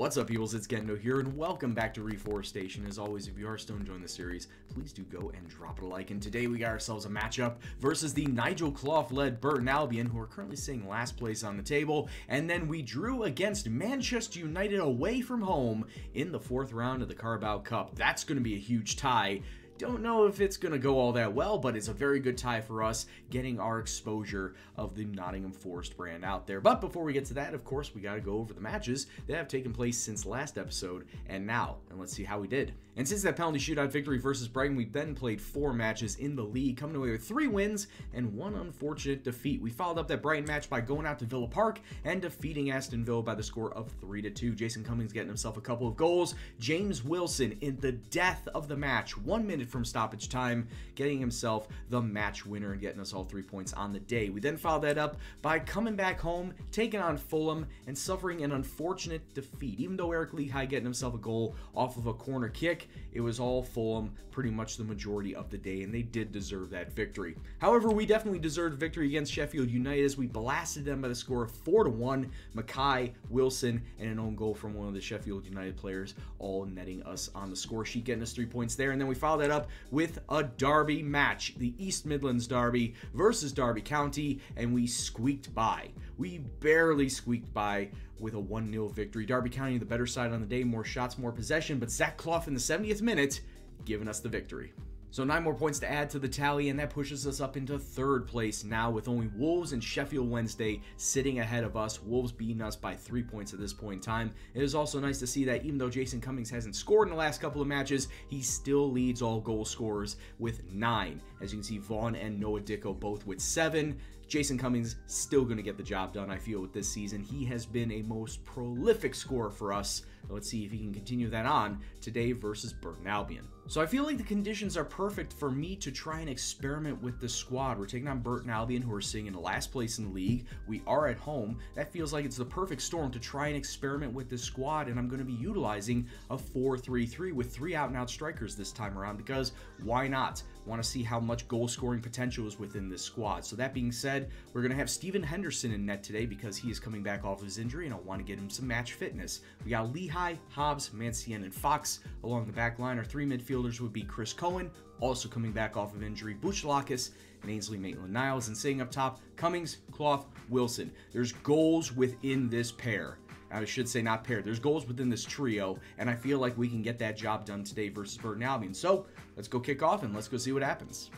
What's up, peoples? It's Gendo here, and welcome back to Reforestation. As always, if you are still enjoying the series, please do go and drop it a like. And today we got ourselves a matchup versus the Nigel Clough-led Burton Albion, who are currently sitting last place on the table. And then we drew against Manchester United away from home in the 4th round of the Carabao Cup. That's going to be a huge tie. Don't know if it's going to go all that well, but it's a very good tie for us, getting our exposure of the Nottingham Forest brand out there. But before we get to that, of course, we got to go over the matches that have taken place since last episode and now, and let's see how we did. And since that penalty shootout victory versus Brighton, we've then played 4 matches in the league, coming away with 3 wins and 1 unfortunate defeat. We followed up that Brighton match by going out to Villa Park and defeating Aston Villa by the score of 3-2. Jason Cummings getting himself a couple of goals. James Wilson in the death of the match, 1 minute from stoppage time, getting himself the match winner and getting us all 3 points on the day. We then followed that up by coming back home, taking on Fulham, and suffering an unfortunate defeat. Even though Eric Lehigh getting himself a goal off of a corner kick, it was all Fulham pretty much the majority of the day, and they did deserve that victory. However, we definitely deserved victory against Sheffield United as we blasted them by the score of 4-1. Mackay, Wilson, and an own goal from one of the Sheffield United players, all netting us on the score sheet, getting us 3 points there. And then we followed that up with a derby match, the East Midlands Derby versus Derby County, and we squeaked by. We barely squeaked by with a 1-0 victory. Derby County the better side on the day, more shots, more possession, but Zach Clough in the 70th minute giving us the victory. So 9 more points to add to the tally, and that pushes us up into 3rd place now, with only Wolves and Sheffield Wednesday sitting ahead of us. Wolves beating us by 3 points at this point in time. It is also nice to see that even though Jason Cummings hasn't scored in the last couple of matches, he still leads all goal scorers with 9. As you can see, Vaughn and Noah Dicko both with 7. Jason Cummings still going to get the job done, I feel, with this season. He has been a most prolific scorer for us. Let's see if he can continue that on today versus Burton Albion. So I feel like the conditions are perfect for me to try and experiment with this squad. We're taking on Burton Albion, who are sitting in the last place in the league. We are at home. That feels like it's the perfect storm to try and experiment with this squad, and I'm going to be utilizing a 4-3-3 with 3 out-and-out strikers this time around, because why not? Want to see how much goal-scoring potential is within this squad. So that being said, we're going to have Stephen Henderson in net today because he is coming back off his injury, and I want to get him some match fitness. We got Lehigh, Hobbs, Mancien, and Fox along the back line. Our 3 midfielders would be Chris Cohen, also coming back off of injury, Buchalakis, and Ainsley Maitland-Niles, and sitting up top, Cummings, Clough, Wilson. There's goals within this pair. I should say not pair. There's goals within this trio, and I feel like we can get that job done today versus Burton Albion. So let's go kick off and let's go see what happens.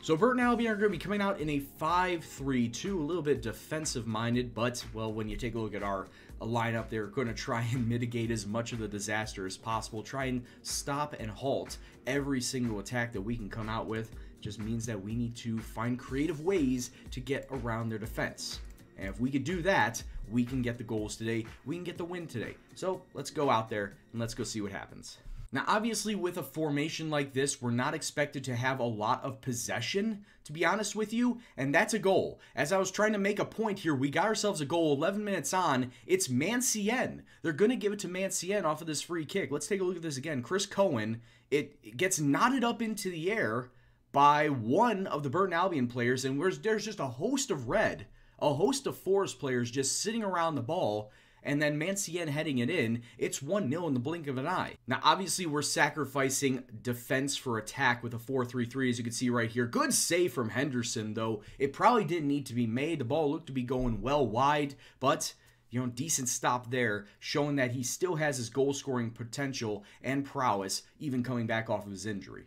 So Burton Albion are going to be coming out in a 5-3-2, a little bit defensive-minded, but, well, when you take a look at our lineup, they're going to try and mitigate as much of the disaster as possible, try and stop and halt every single attack that we can come out with. It just means that we need to find creative ways to get around their defense. And if we could do that, we can get the goals today, we can get the win today. So let's go out there and let's go see what happens. Now, obviously, with a formation like this, we're not expected to have a lot of possession, to be honest with you, and that's a goal. As I was trying to make a point here, we got ourselves a goal 11 minutes on. It's Mancien. They're going to give it to Mancien off of this free kick. Let's take a look at this again. Chris Cohen, it gets knotted up into the air by one of the Burton Albion players, and there's just a host of red, a host of Forest players just sitting around the ball, and then Mancien heading it in. It's 1-0 in the blink of an eye. Now, obviously, we're sacrificing defense for attack with a 4-3-3, as you can see right here. Good save from Henderson, though. It probably didn't need to be made. The ball looked to be going well wide, but, you know, decent stop there, showing that he still has his goal-scoring potential and prowess, even coming back off of his injury.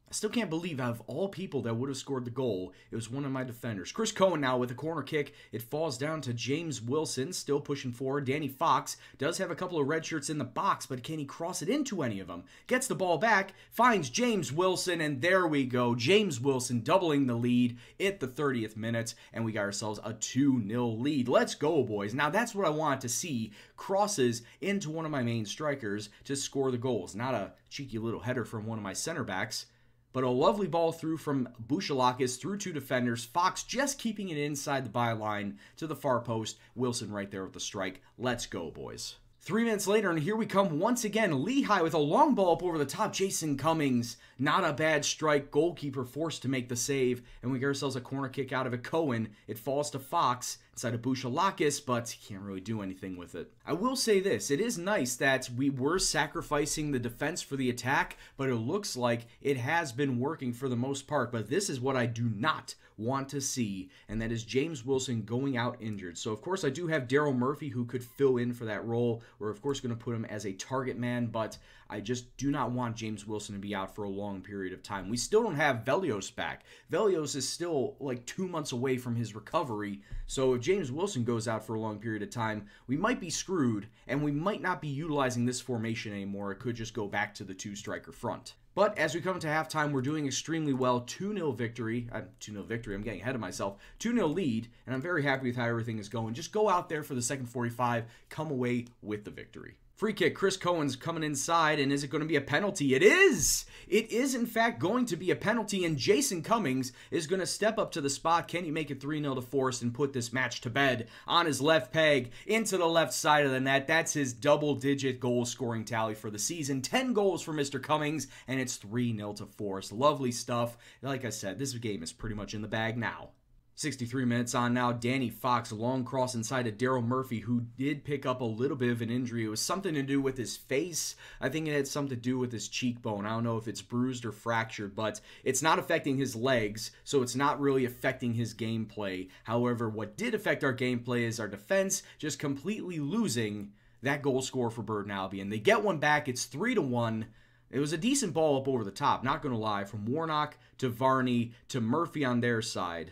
I still can't believe out of all people that would have scored the goal, it was one of my defenders. Chris Cohen now with a corner kick. It falls down to James Wilson, still pushing forward. Danny Fox does have a couple of red shirts in the box, but can he cross it into any of them? Gets the ball back, finds James Wilson, and there we go. James Wilson doubling the lead at the 30th minute, and we got ourselves a 2-0 lead. Let's go, boys. Now, that's what I wanted to see. Crosses into one of my main strikers to score the goals. Not a cheeky little header from one of my center backs, but a lovely ball through from Buchalakis through 2 defenders. Fox just keeping it inside the byline to the far post. Wilson right there with the strike. Let's go, boys. 3 minutes later, and here we come once again. Lehigh with a long ball up over the top. Jason Cummings, not a bad strike. Goalkeeper forced to make the save, and we get ourselves a corner kick out of it. Cohen, it falls to Fox. inside of Bouchalakis, but he can't really do anything with it. I will say this, it is nice that we were sacrificing the defense for the attack, but it looks like it has been working for the most part. But this is what I do not want to see, and that is James Wilson going out injured. So of course I do have Daryl Murphy who could fill in for that role. We're of course going to put him as a target man, but I just do not want James Wilson to be out for a long period of time. We still don't have Velios back. Velios is still like 2 months away from his recovery, so if James Wilson goes out for a long period of time, we might be screwed, and we might not be utilizing this formation anymore. It could just go back to the 2-striker front. But as we come to halftime, we're doing extremely well. 2-0 victory. 2-0 victory. I'm getting ahead of myself. 2-0 lead, and I'm very happy with how everything is going. Just go out there for the second 45, come away with the victory. Free kick, Chris Cohen's coming inside, and is it going to be a penalty? It is! It is, in fact, going to be a penalty, and Jason Cummings is going to step up to the spot. Can he make it 3-0 to Forest and put this match to bed on his left peg into the left side of the net? That's his double-digit goal-scoring tally for the season. 10 goals for Mr. Cummings, and it's 3-0 to Forest. Lovely stuff. Like I said, this game is pretty much in the bag now. 63 minutes on now, Danny Fox, long cross inside of Daryl Murphy, who did pick up a little bit of an injury. It was something to do with his face. I think it had something to do with his cheekbone. I don't know if it's bruised or fractured, but it's not affecting his legs, so it's not really affecting his gameplay. However, what did affect our gameplay is our defense just completely losing that goal score for Burton Albion. They get one back. It's 3-1. It was a decent ball up over the top, not going to lie, from Warnock to Varney to Murphy on their side.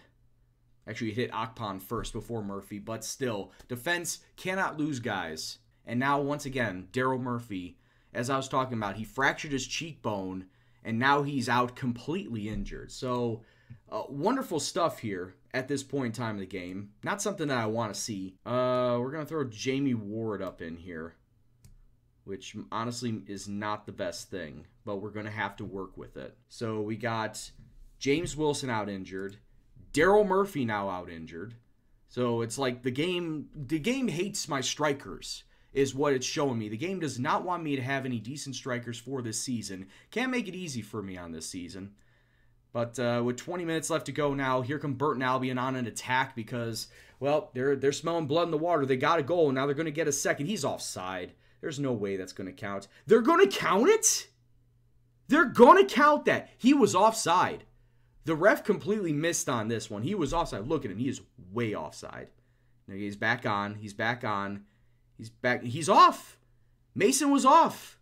Actually, it hit Akpan first before Murphy, but still, defense cannot lose, guys. And now, once again, Daryl Murphy, as I was talking about, he fractured his cheekbone, and now he's out completely injured. So, wonderful stuff here at this point in time of the game. Not something that I want to see. We're going to throw Jamie Ward up in here, which honestly is not the best thing, but we're going to have to work with it. So, we got James Wilson out injured. Daryl Murphy now out injured. So it's like the game hates my strikers is what it's showing me. The game does not want me to have any decent strikers for this season. Can't make it easy for me on this season. But with 20 minutes left to go now, here come Burton Albion on an attack because, well, they're smelling blood in the water. They got a goal, and now they're going to get a second. He's offside. There's no way that's going to count. They're going to count it? They're going to count that. He was offside. The ref completely missed on this one. He was offside. Look at him. He is way offside. Now he's back on. He's back on. He's back. He's off. Mason was off.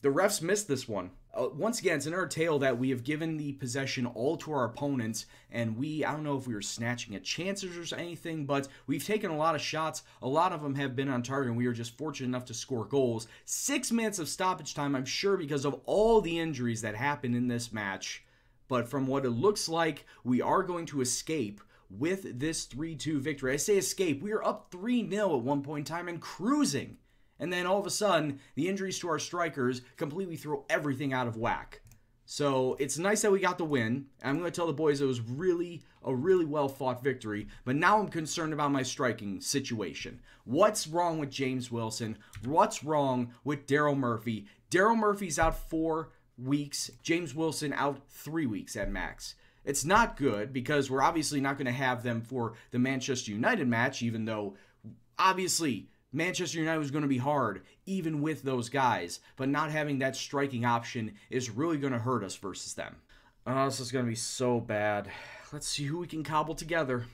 The refs missed this one. Once again, it's another tale that we have given the possession all to our opponents, and I don't know if we were snatching at chances or anything, but we've taken a lot of shots. A lot of them have been on target, and we were just fortunate enough to score goals. 6 minutes of stoppage time, I'm sure, because of all the injuries that happened in this match. But from what it looks like, we are going to escape with this 3-2 victory. I say escape. We are up 3-0 at one point in time and cruising. And then all of a sudden, the injuries to our strikers completely throw everything out of whack. So it's nice that we got the win. I'm going to tell the boys it was a really well-fought victory. But now I'm concerned about my striking situation. What's wrong with James Wilson? What's wrong with Daryl Murphy? Daryl Murphy's out 4 weeks. James Wilson out 3 weeks at max. It's not good because we're obviously not going to have them for the Manchester United match, even though obviously Manchester United was going to be hard, even with those guys. But not having that striking option is really going to hurt us versus them. Oh, this is going to be so bad. Let's see who we can cobble together.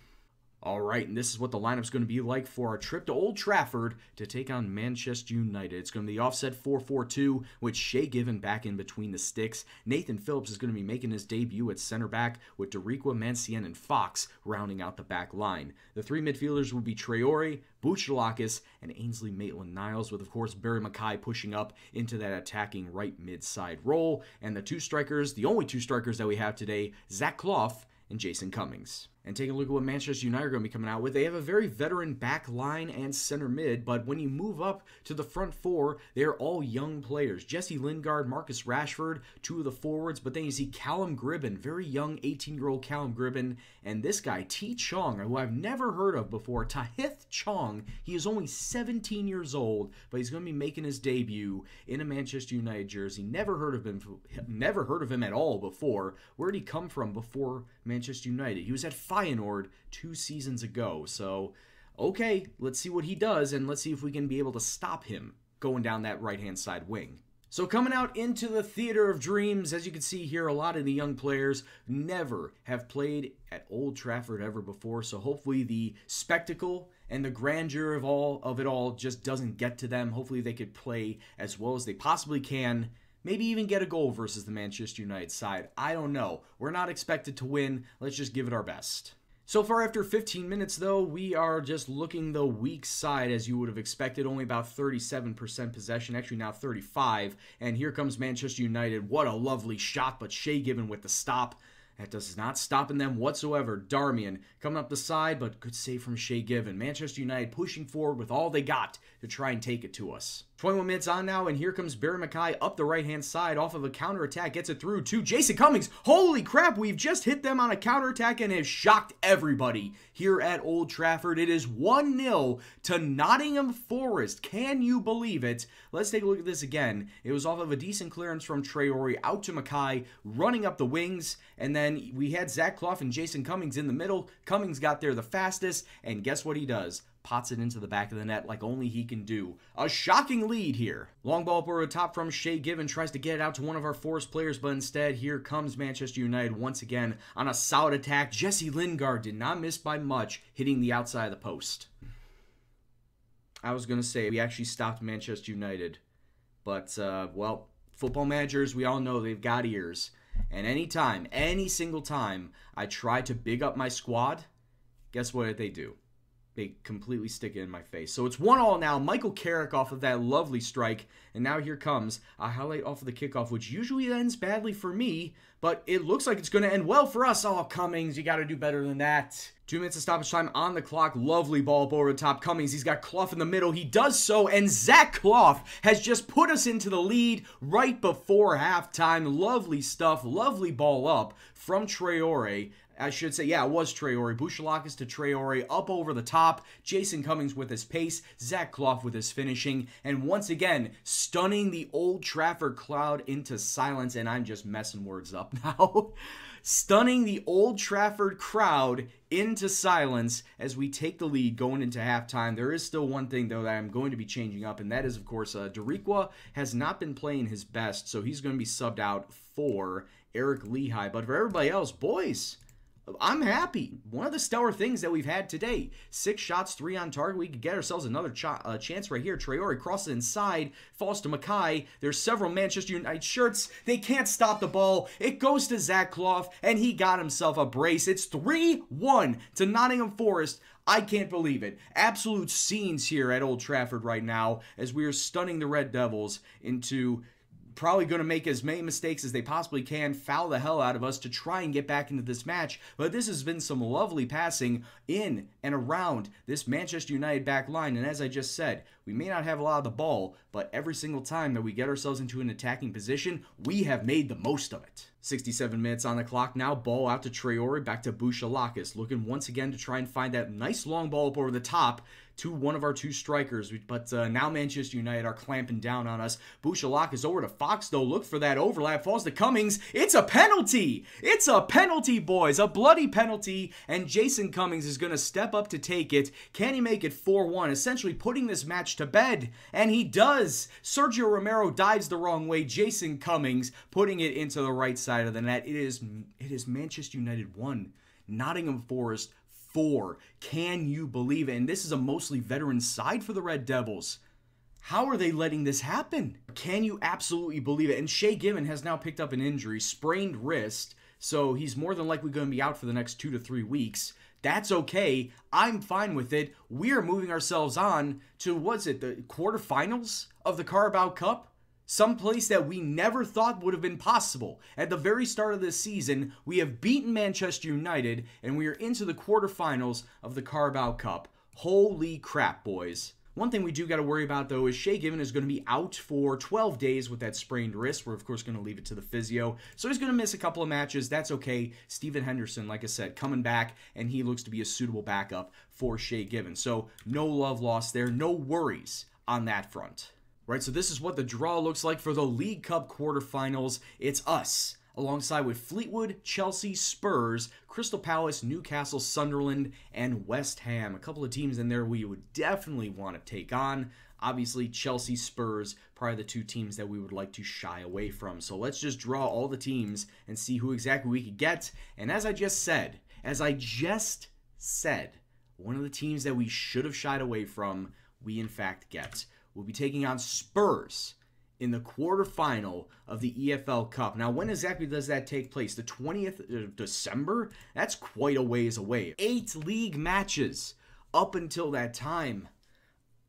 All right, and this is what the lineup's going to be like for our trip to Old Trafford to take on Manchester United. It's going to be offset 4-4-2 with Shea Given back in between the sticks. Nathan Phillips is going to be making his debut at center back with Deriqua, Mancien, and Fox rounding out the back line. The 3 midfielders will be Traore, Bouchalakis, and Ainsley Maitland-Niles, with, of course, Barry Mackay pushing up into that attacking right mid-side role. And the 2 strikers, the only 2 strikers that we have today, Zach Clough and Jason Cummings. And take a look at what Manchester United are going to be coming out with. They have a very veteran back line and center mid, but when you move up to the front 4, they're all young players. Jesse Lingard, Marcus Rashford, 2 of the forwards, but then you see Callum Gribben, very young 18-year-old Callum Gribben, and this guy, T. Chong, who I've never heard of before, Tahith Chong. He is only 17 years old, but he's going to be making his debut in a Manchester United jersey. Never heard of him at all before. Where did he come from before Manchester United? He was at Feyenoord 2 seasons ago. So, okay, let's see what he does, and let's see if we can be able to stop him going down that right-hand side wing. So coming out into the theater of dreams, as you can see here, a lot of the young players never have played at Old Trafford ever before. So hopefully the spectacle and the grandeur of it all just doesn't get to them. Hopefully they could play as well as they possibly can. Maybe even get a goal versus the Manchester United side. I don't know. We're not expected to win. Let's just give it our best. So far, after 15 minutes, though, we are just looking the weak side, as you would have expected. Only about 37% possession, actually now 35%. And here comes Manchester United. What a lovely shot, but Shay Given with the stop. That does not stop in them whatsoever. Darmian coming up the side, but good save from Shay Given. Manchester United pushing forward with all they got to try and take it to us. 21 minutes on now, and here comes Barry Mackay up the right-hand side off of a counterattack. Gets it through to Jason Cummings. Holy crap, we've just hit them on a counterattack and have shocked everybody here at Old Trafford. It is 1-0 to Nottingham Forest. Can you believe it? Let's take a look at this again. It was off of a decent clearance from Traore out to Mackay, running up the wings, and then we had Zach Clough and Jason Cummings in the middle. Cummings got there the fastest, and guess what he does? Pots it into the back of the net like only he can do. A shocking lead here. Long ball over the top from Shay Given. Tries to get it out to one of our Forest players, but instead here comes Manchester United once again on a solid attack. Jesse Lingard did not miss by much, hitting the outside of the post. I was going to say, we actually stopped Manchester United. But, well, football managers, we all know they've got ears. And anytime, any single time I try to big up my squad, guess what they do? They completely stick it in my face. So it's 1-1 now. Michael Carrick off of that lovely strike. And now here comes a highlight off of the kickoff, which usually ends badly for me, but it looks like it's going to end well for us. Oh, Cummings, you got to do better than that. 2 minutes of stoppage time on the clock. Lovely ball up over the top. Cummings, he's got Clough in the middle. He does so, and Zach Clough has just put us into the lead right before halftime. Lovely stuff. Lovely ball up from Traore. I should say, yeah, it was Traore. Bouchalakis to Traore, up over the top. Jason Cummings with his pace. Zach Clough with his finishing. And once again, stunning the Old Trafford crowd into silence. And I'm just messing words up now. Stunning the Old Trafford crowd into silence as we take the lead going into halftime. There is still one thing, though, that I'm going to be changing up, and that is, of course, Dariqua has not been playing his best, so he's going to be subbed out for Eric Lehigh. But for everybody else, boys, I'm happy. One of the stellar things that we've had today. 6 shots, 3 on target. We could get ourselves another chance right here. Traore crosses inside, falls to Mackay. There's several Manchester United shirts. They can't stop the ball. It goes to Zach Clough, and he got himself a brace. It's 3-1 to Nottingham Forest. I can't believe it. Absolute scenes here at Old Trafford right now as we are stunning the Red Devils into probably going to make as many mistakes as they possibly can, foul the hell out of us to try and get back into this match. But this has been some lovely passing in and around this Manchester United back line. And as I just said, we may not have a lot of the ball, but every single time that we get ourselves into an attacking position, we have made the most of it. 67 minutes on the clock now. Ball out to Traore, back to Bouchalakis, looking once again to try and find that nice long ball up over the top to one of our 2 strikers. But now Manchester United are clamping down on us. Bouchalakis over to Fox, though. Look for that overlap. Falls to Cummings. It's a penalty. It's a penalty, boys. A bloody penalty. And Jason Cummings is going to step up to take it. Can he make it 4-1? Essentially putting this match to bed. And he does. Sergio Romero dives the wrong way. Jason Cummings putting it into the right side of the net. It is Manchester United 1. Nottingham Forest 4. Can you believe it? And this is a mostly veteran side for the Red Devils. How are they letting this happen? Can you absolutely believe it? And Shay Given has now picked up an injury, sprained wrist, so he's more than likely going to be out for the next 2 to 3 weeks. That's okay. I'm fine with it. We are moving ourselves on to, what's it, the quarterfinals of the Carabao Cup? Some place that we never thought would have been possible. At the very start of this season, we have beaten Manchester United, and we are into the quarterfinals of the Carabao Cup. Holy crap, boys. One thing we do got to worry about, though, is Shay Given is going to be out for 12 days with that sprained wrist. We're, of course, going to leave it to the physio. So he's going to miss a couple of matches. That's okay. Steven Henderson, like I said, coming back, and he looks to be a suitable backup for Shay Given. So no love lost there. No worries on that front. Right, so this is what the draw looks like for the League Cup quarterfinals. It's us alongside with Fleetwood, Chelsea, Spurs, Crystal Palace, Newcastle, Sunderland, and West Ham. A couple of teams in there we would definitely want to take on. Obviously, Chelsea, Spurs, probably the two teams that we would like to shy away from. So let's just draw all the teams and see who exactly we could get. And as I just said, one of the teams that we should have shied away from, we in fact get. We'll be taking on Spurs in the quarterfinal of the EFL Cup. Now, when exactly does that take place? The 20th of December? That's quite a ways away. 8 league matches up until that time.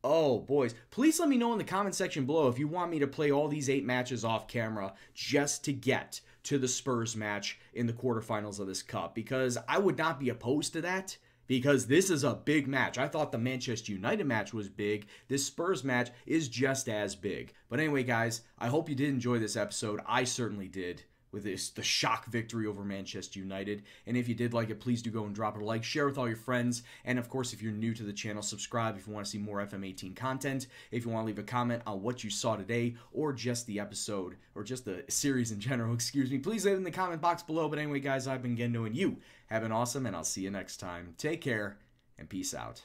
Oh, boys. Please let me know in the comment section below if you want me to play all these 8 matches off camera just to get to the Spurs match in the quarterfinals of this cup, because I would not be opposed to that, because this is a big match. I thought the Manchester United match was big. This Spurs match is just as big. But anyway, guys, I hope you did enjoy this episode. I certainly did, with the shock victory over Manchester United. And if you did like it, please do go and drop it a like, share with all your friends, and of course, if you're new to the channel, subscribe if you want to see more FM18 content, if you want to leave a comment on what you saw today, or just the episode, or just the series in general, excuse me, please leave it in the comment box below. But anyway, guys, I've been Gendo, and you have been awesome, and I'll see you next time. Take care, and peace out.